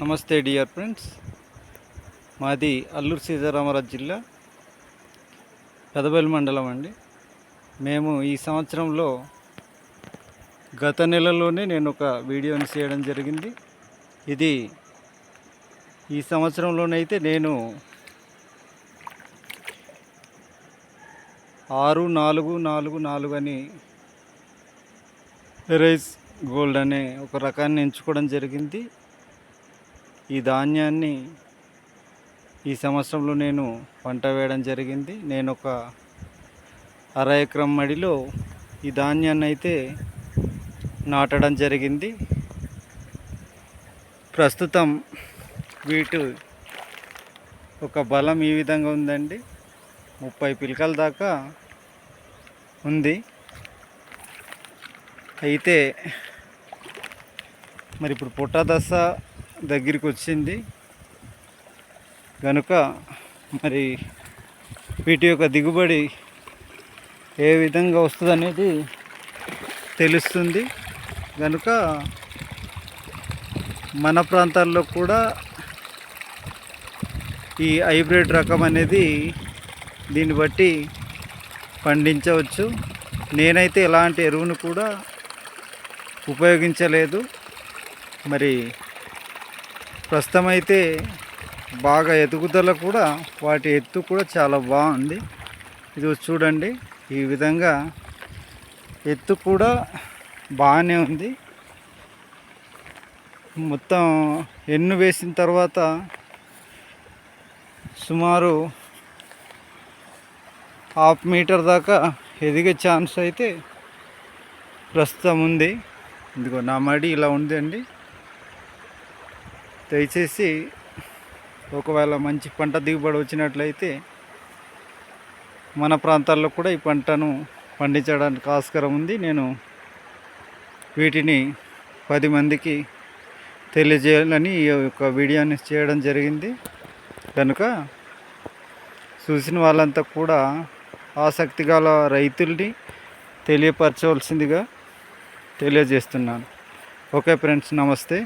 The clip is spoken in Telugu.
నమస్తే డియర్ ఫ్రెండ్స్, మాది అల్లూరు సీతారామరాజు జిల్లా పెదబెల్లి మండలం అండి. మేము ఈ సంవత్సరంలో గత నెలలోనే నేను ఒక వీడియోని చేయడం జరిగింది. ఇది ఈ సంవత్సరంలోనైతే నేను 6444 అని రైస్ గోల్డ్ అనే ఒక రకాన్ని ఎంచుకోవడం జరిగింది. ఈ ధాన్యాన్ని ఈ సంవత్సరంలో నేను పంట వేయడం జరిగింది. నేను ఒక 1/2 ఎకరం మడిలో ఈ ధాన్యాన్ని అయితే నాటడం జరిగింది. ప్రస్తుతం వీటి ఒక బలం ఈ విధంగా ఉందండి. 30 పిలకల దాకా ఉంది. అయితే మరి ఇప్పుడు పుట్ట దశ దగ్గరికి వచ్చింది కనుక మరి వీటి యొక్క దిగుబడి ఏ విధంగా వస్తుంది అనేది తెలుస్తుంది. కనుక మన ప్రాంతాల్లో కూడా ఈ హైబ్రిడ్ రకం అనేది దీన్ని బట్టి పండించవచ్చు. నేనైతే ఎలాంటి ఎరువును కూడా ఉపయోగించలేదు. మరి ప్రస్తుతం అయితే బాగా ఎదుగుదల కూడా, వాటి ఎత్తు కూడా చాలా బాగుంది. ఇది చూడండి, ఈ విధంగా ఎత్తు కూడా బాగానే ఉంది. మొత్తం ఎన్ను వేసిన తర్వాత సుమారు 1/2 మీటర్ దాకా ఎదిగే ఛాన్స్ అయితే ప్రస్తుతం ఉంది. ఇదిగో నా మడి ఇలా ఉంది అండి. దయచేసి ఒకవేళ మంచి పంట దిగుబడి వచ్చినట్లయితే మన ప్రాంతాల్లో కూడా ఈ పంటను పండించడానికి ఆస్కారం ఉంది. నేను వీటిని 10 మందికి తెలియజేయాలని ఈ యొక్క వీడియోని చేయడం జరిగింది. కనుక చూసిన వాళ్ళంతా కూడా ఆసక్తి గల రైతుల్ని తెలియపరచవలసిందిగా తెలియజేస్తున్నాను. ఓకే ఫ్రెండ్స్, నమస్తే.